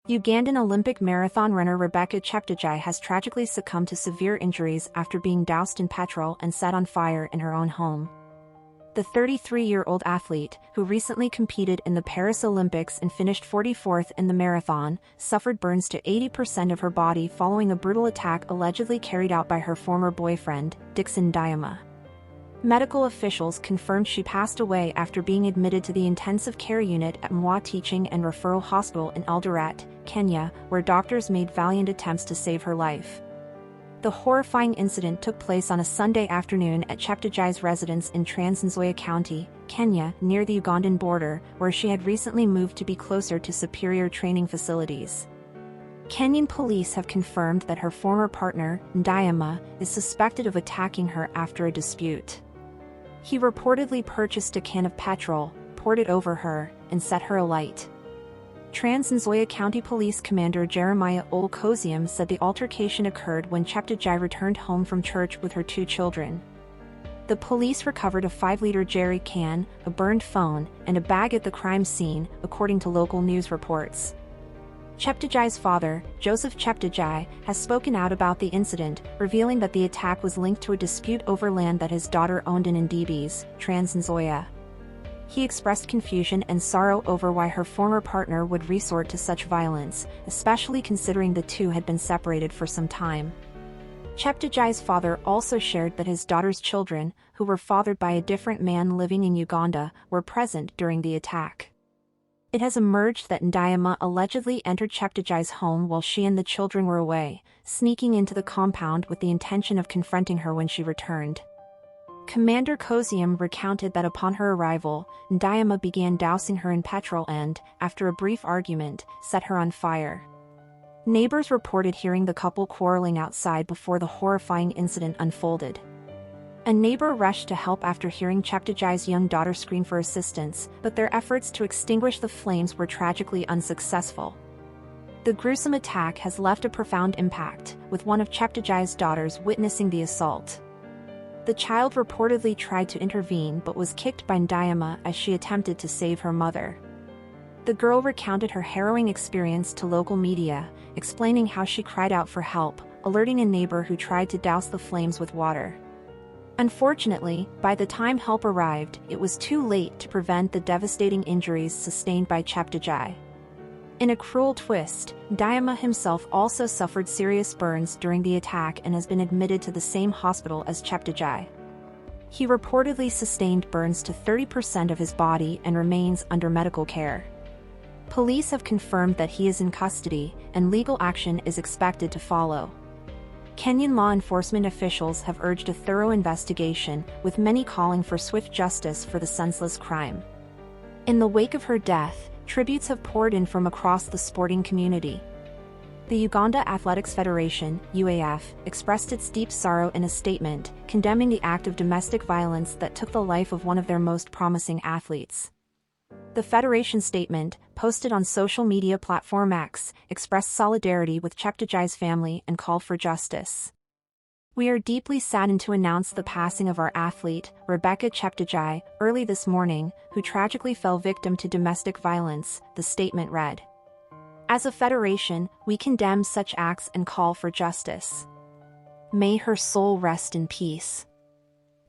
Ugandan Olympic marathon runner Rebecca Cheptegei has tragically succumbed to severe injuries after being doused in petrol and set on fire in her own home. The 33-year-old athlete, who recently competed in the Paris Olympics and finished 44th in the marathon, suffered burns to 80% of her body following a brutal attack allegedly carried out by her former boyfriend, Dixon Ndayama. Medical officials confirmed she passed away after being admitted to the intensive care unit at Mwa Teaching and Referral Hospital in Eldoret, Kenya, where doctors made valiant attempts to save her life. The horrifying incident took place on a Sunday afternoon at Cheptegei's residence in Trans Nzoia County, Kenya, near the Ugandan border, where she had recently moved to be closer to superior training facilities. Kenyan police have confirmed that her former partner, Ndayama, is suspected of attacking her after a dispute. He reportedly purchased a can of petrol, poured it over her, and set her alight. Trans Nzoia County Police Commander Jeremiah Ol-Kozium said the altercation occurred when Cheptegei returned home from church with her 2 children. The police recovered a 5-liter jerry can, a burned phone, and a bag at the crime scene, according to local news reports. Cheptegei's father, Joseph Cheptegei, has spoken out about the incident, revealing that the attack was linked to a dispute over land that his daughter owned in Ndibis, Trans Nzoia. He expressed confusion and sorrow over why her former partner would resort to such violence, especially considering the two had been separated for some time. Cheptegei's father also shared that his daughter's children, who were fathered by a different man living in Uganda, were present during the attack. It has emerged that Ndayama allegedly entered Cheptegei's home while she and the children were away, sneaking into the compound with the intention of confronting her when she returned. Commander Kozium recounted that upon her arrival, Ndayama began dousing her in petrol and, after a brief argument, set her on fire. Neighbors reported hearing the couple quarreling outside before the horrifying incident unfolded. A neighbor rushed to help after hearing Cheptegei's young daughter scream for assistance, but their efforts to extinguish the flames were tragically unsuccessful. The gruesome attack has left a profound impact, with one of Cheptegei's daughters witnessing the assault. The child reportedly tried to intervene but was kicked by Ndayama as she attempted to save her mother. The girl recounted her harrowing experience to local media, explaining how she cried out for help, alerting a neighbor who tried to douse the flames with water. Unfortunately, by the time help arrived, it was too late to prevent the devastating injuries sustained by Cheptegei. In a cruel twist, Ndayama himself also suffered serious burns during the attack and has been admitted to the same hospital as Cheptegei. He reportedly sustained burns to 30% of his body and remains under medical care. Police have confirmed that he is in custody, and legal action is expected to follow. Kenyan law enforcement officials have urged a thorough investigation, with many calling for swift justice for the senseless crime. In the wake of her death, tributes have poured in from across the sporting community. The Uganda Athletics Federation, UAF, expressed its deep sorrow in a statement, condemning the act of domestic violence that took the life of one of their most promising athletes. The Federation statement, posted on social media platform X, expressed solidarity with Cheptegei's family and called for justice. "We are deeply saddened to announce the passing of our athlete, Rebecca Cheptegei, early this morning, who tragically fell victim to domestic violence," the statement read. "As a federation, we condemn such acts and call for justice. May her soul rest in peace."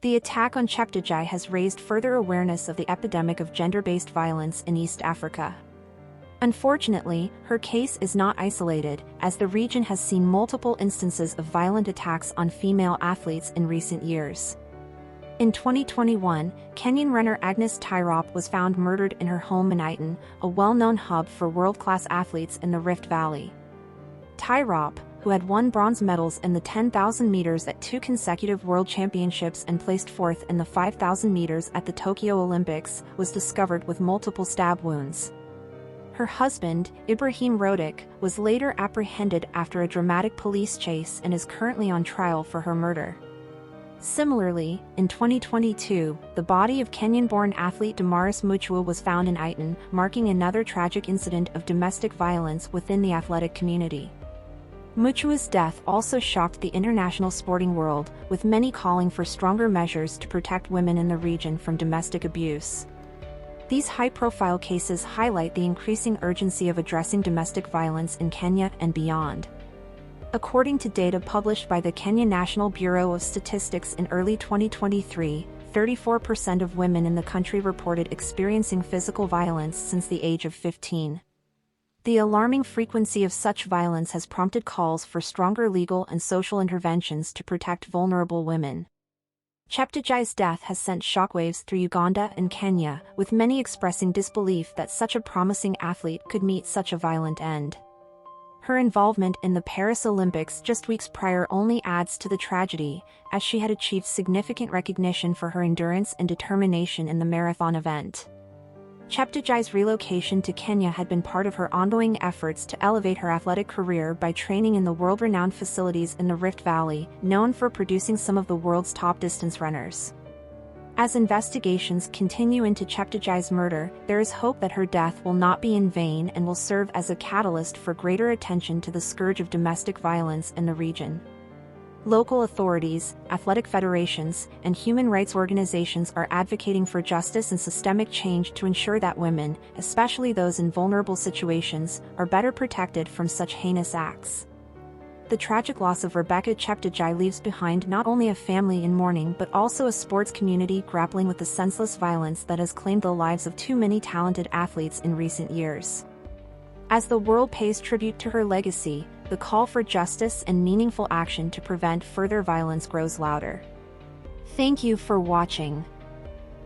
The attack on Cheptegei has raised further awareness of the epidemic of gender-based violence in East Africa. Unfortunately, her case is not isolated, as the region has seen multiple instances of violent attacks on female athletes in recent years. In 2021, Kenyan runner Agnes Tirop was found murdered in her home in Iton, a well-known hub for world-class athletes in the Rift Valley. Tirop, who had won bronze medals in the 10,000 meters at 2 consecutive world championships and placed 4th in the 5,000 meters at the Tokyo Olympics, was discovered with multiple stab wounds. Her husband, Ibrahim Rodik, was later apprehended after a dramatic police chase and is currently on trial for her murder. Similarly, in 2022, the body of Kenyan-born athlete Damaris Mutua was found in Iton, marking another tragic incident of domestic violence within the athletic community. Mutua's death also shocked the international sporting world, with many calling for stronger measures to protect women in the region from domestic abuse. These high-profile cases highlight the increasing urgency of addressing domestic violence in Kenya and beyond. According to data published by the Kenya National Bureau of Statistics in early 2023, 34% of women in the country reported experiencing physical violence since the age of 15. The alarming frequency of such violence has prompted calls for stronger legal and social interventions to protect vulnerable women. Cheptegei's death has sent shockwaves through Uganda and Kenya, with many expressing disbelief that such a promising athlete could meet such a violent end. Her involvement in the Paris Olympics just weeks prior only adds to the tragedy, as she had achieved significant recognition for her endurance and determination in the marathon event. Cheptegei's relocation to Kenya had been part of her ongoing efforts to elevate her athletic career by training in the world-renowned facilities in the Rift Valley, known for producing some of the world's top distance runners. As investigations continue into Cheptegei's murder, there is hope that her death will not be in vain and will serve as a catalyst for greater attention to the scourge of domestic violence in the region. Local authorities, athletic federations, and human rights organizations are advocating for justice and systemic change to ensure that women, especially those in vulnerable situations, are better protected from such heinous acts. The tragic loss of Rebecca Cheptegei leaves behind not only a family in mourning but also a sports community grappling with the senseless violence that has claimed the lives of too many talented athletes in recent years. As the world pays tribute to her legacy, the call for justice and meaningful action to prevent further violence grows louder. Thank you for watching.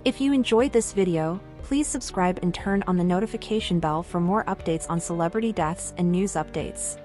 If you enjoyed this video, please subscribe and turn on the notification bell for more updates on celebrity deaths and news updates.